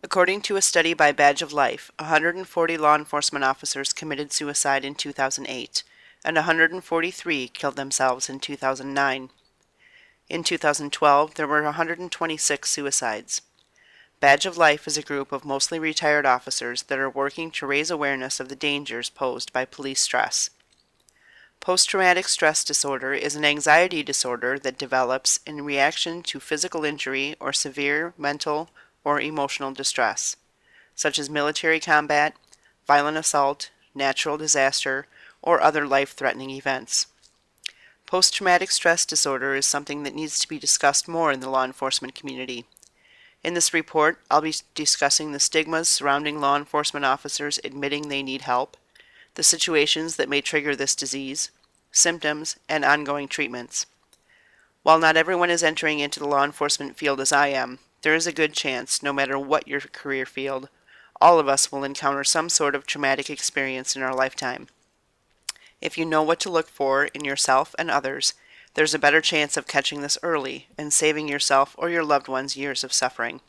According to a study by Badge of Life, 140 law enforcement officers committed suicide in 2008, and 143 killed themselves in 2009. In 2012, there were 126 suicides. Badge of Life is a group of mostly retired officers that are working to raise awareness of the dangers posed by police stress. Post-traumatic stress disorder is an anxiety disorder that develops in reaction to physical injury or severe mental or emotional distress, such as military combat, violent assault, natural disaster, or other life-threatening events. Post-traumatic stress disorder is something that needs to be discussed more in the law enforcement community. In this report, I'll be discussing the stigmas surrounding law enforcement officers admitting they need help, the situations that may trigger this disease, symptoms, and ongoing treatments. While not everyone is entering into the law enforcement field as I am, there is a good chance, no matter what your career field, all of us will encounter some sort of traumatic experience in our lifetime. If you know what to look for in yourself and others, there's a better chance of catching this early and saving yourself or your loved ones years of suffering.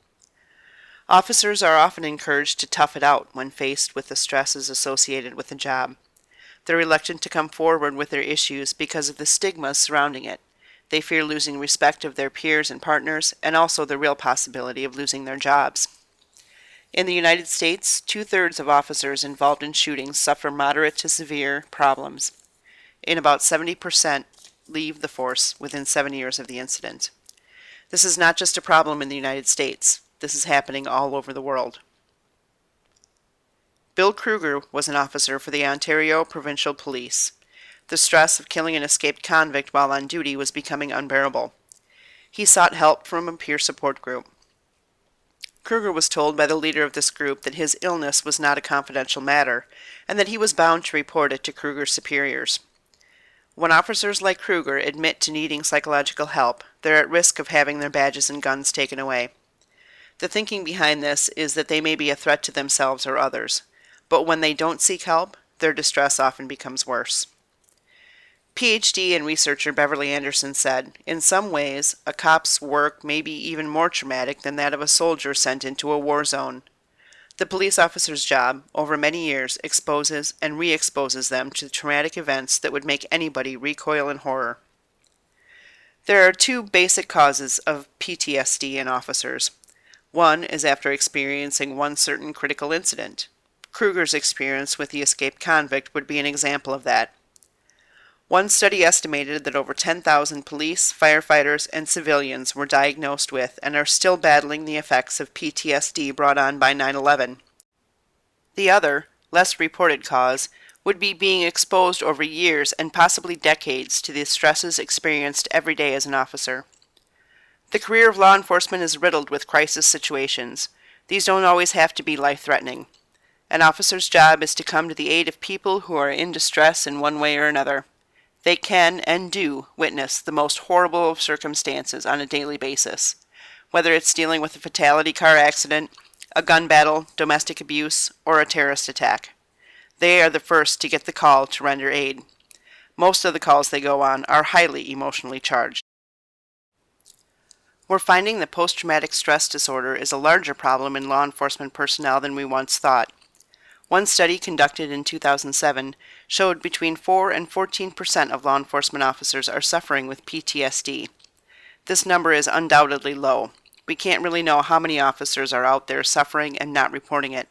Officers are often encouraged to tough it out when faced with the stresses associated with the job. They're reluctant to come forward with their issues because of the stigmas surrounding it. They fear losing respect of their peers and partners, and also the real possibility of losing their jobs. In the United States, 2/3 of officers involved in shootings suffer moderate to severe problems. In about 70% leave the force within 7 years of the incident. This is not just a problem in the United States. This is happening all over the world. Bill Kruger was an officer for the Ontario Provincial Police. The stress of killing an escaped convict while on duty was becoming unbearable. He sought help from a peer support group. Kruger was told by the leader of this group that his illness was not a confidential matter, and that he was bound to report it to Kruger's superiors. When officers like Kruger admit to needing psychological help, they're at risk of having their badges and guns taken away. The thinking behind this is that they may be a threat to themselves or others, but when they don't seek help, their distress often becomes worse. PhD and researcher Beverly Anderson said, "In some ways, a cop's work may be even more traumatic than that of a soldier sent into a war zone. The police officer's job, over many years, exposes and re-exposes them to traumatic events that would make anybody recoil in horror." There are two basic causes of PTSD in officers. One is after experiencing one certain critical incident. Kruger's experience with the escaped convict would be an example of that. One study estimated that over 10,000 police, firefighters, and civilians were diagnosed with and are still battling the effects of PTSD brought on by 9/11. The other, less reported cause would be being exposed over years and possibly decades to the stresses experienced every day as an officer. The career of law enforcement is riddled with crisis situations. These don't always have to be life-threatening. An officer's job is to come to the aid of people who are in distress in one way or another. They can and do witness the most horrible of circumstances on a daily basis, whether it's dealing with a fatality car accident, a gun battle, domestic abuse, or a terrorist attack. They are the first to get the call to render aid. Most of the calls they go on are highly emotionally charged. We're finding that post-traumatic stress disorder is a larger problem in law enforcement personnel than we once thought. One study conducted in 2007 showed between 4 and 14% of law enforcement officers are suffering with PTSD. This number is undoubtedly low. We can't really know how many officers are out there suffering and not reporting it.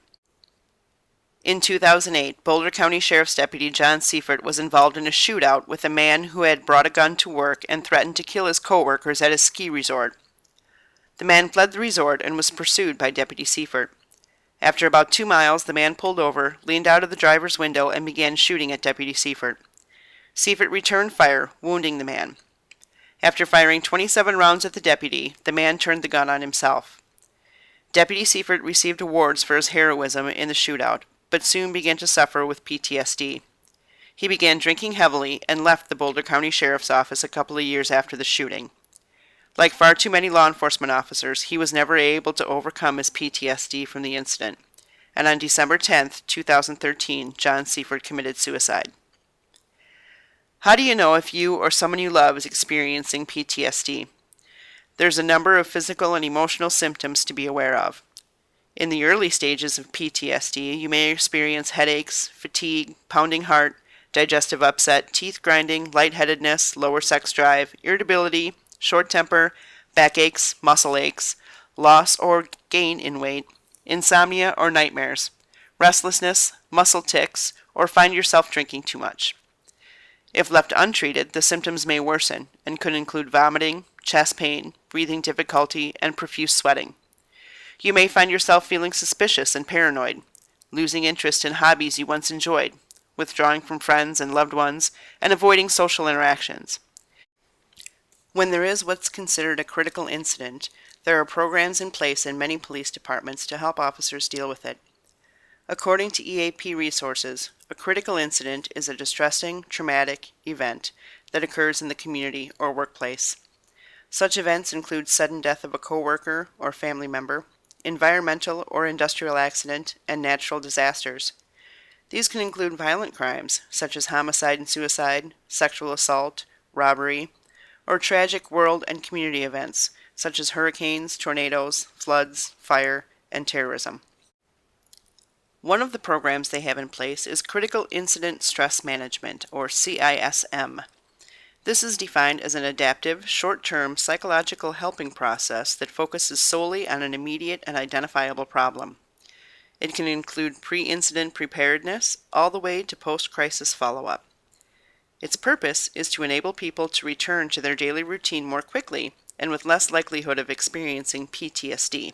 In 2008, Boulder County Sheriff's Deputy John Seifert was involved in a shootout with a man who had brought a gun to work and threatened to kill his co-workers at a ski resort. The man fled the resort and was pursued by Deputy Seifert. After about 2 miles, the man pulled over, leaned out of the driver's window, and began shooting at Deputy Seifert. Seifert returned fire, wounding the man. After firing 27 rounds at the deputy, the man turned the gun on himself. Deputy Seifert received awards for his heroism in the shootout, but soon began to suffer with PTSD. He began drinking heavily and left the Boulder County Sheriff's Office a couple of years after the shooting. Like far too many law enforcement officers, he was never able to overcome his PTSD from the incident, and on December 10, 2013, John Seifert committed suicide. How do you know if you or someone you love is experiencing PTSD? There's a number of physical and emotional symptoms to be aware of. In the early stages of PTSD, you may experience headaches, fatigue, pounding heart, digestive upset, teeth grinding, lightheadedness, lower sex drive, irritability, short temper, backaches, muscle aches, loss or gain in weight, insomnia or nightmares, restlessness, muscle tics, or find yourself drinking too much. If left untreated, the symptoms may worsen and could include vomiting, chest pain, breathing difficulty, and profuse sweating. You may find yourself feeling suspicious and paranoid, losing interest in hobbies you once enjoyed, withdrawing from friends and loved ones, and avoiding social interactions. When there is what's considered a critical incident, there are programs in place in many police departments to help officers deal with it. According to EAP resources, a critical incident is a distressing, traumatic event that occurs in the community or workplace. Such events include sudden death of a coworker or family member, environmental or industrial accident, and natural disasters. These can include violent crimes, such as homicide and suicide, sexual assault, robbery, or tragic world and community events, such as hurricanes, tornadoes, floods, fire, and terrorism. One of the programs they have in place is Critical Incident Stress Management, or CISM. This is defined as an adaptive, short-term psychological helping process that focuses solely on an immediate and identifiable problem. It can include pre-incident preparedness all the way to post-crisis follow-up. Its purpose is to enable people to return to their daily routine more quickly and with less likelihood of experiencing PTSD.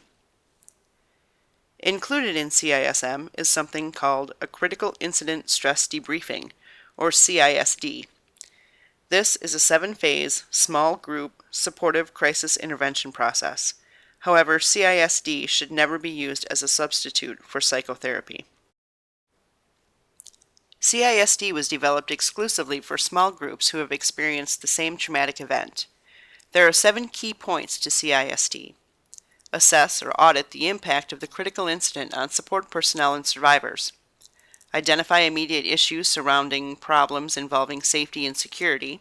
Included in CISM is something called a Critical Incident Stress Debriefing, or CISD. This is a 7-phase, small group, supportive crisis intervention process. However, CISD should never be used as a substitute for psychotherapy. CISD was developed exclusively for small groups who have experienced the same traumatic event. There are 7 key points to CISD. Assess or audit the impact of the critical incident on support personnel and survivors. Identify immediate issues surrounding problems involving safety and security.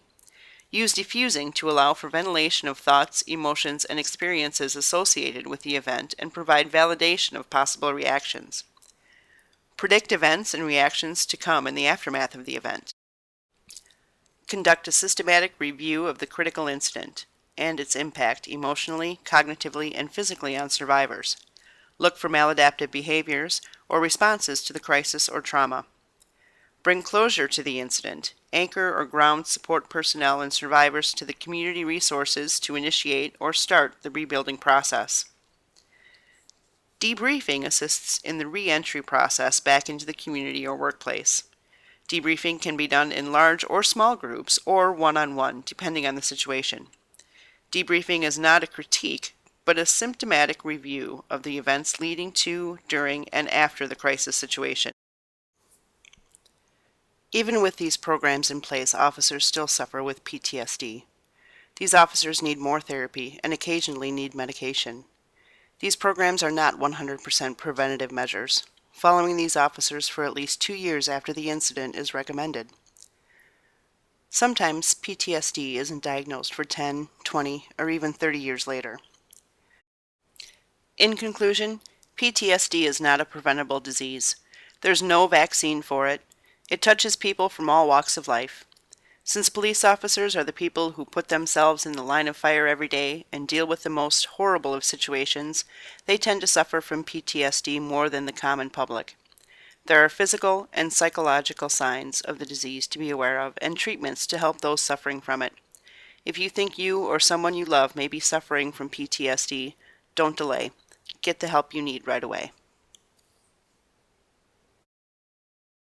Use diffusing to allow for ventilation of thoughts, emotions, and experiences associated with the event and provide validation of possible reactions. Predict events and reactions to come in the aftermath of the event. Conduct a systematic review of the critical incident and its impact emotionally, cognitively, and physically on survivors. Look for maladaptive behaviors or responses to the crisis or trauma. Bring closure to the incident. Anchor or ground support personnel and survivors to the community resources to initiate or start the rebuilding process. Debriefing assists in the re-entry process back into the community or workplace. Debriefing can be done in large or small groups or one-on-one, depending on the situation. Debriefing is not a critique, but a symptomatic review of the events leading to, during, and after the crisis situation. Even with these programs in place, officers still suffer with PTSD. These officers need more therapy and occasionally need medication. These programs are not 100% preventative measures. Following these officers for at least 2 years after the incident is recommended. Sometimes PTSD isn't diagnosed for 10, 20, or even 30 years later. In conclusion, PTSD is not a preventable disease. There's no vaccine for it. It touches people from all walks of life. Since police officers are the people who put themselves in the line of fire every day and deal with the most horrible of situations, they tend to suffer from PTSD more than the common public. There are physical and psychological signs of the disease to be aware of and treatments to help those suffering from it. If you think you or someone you love may be suffering from PTSD, don't delay. Get the help you need right away.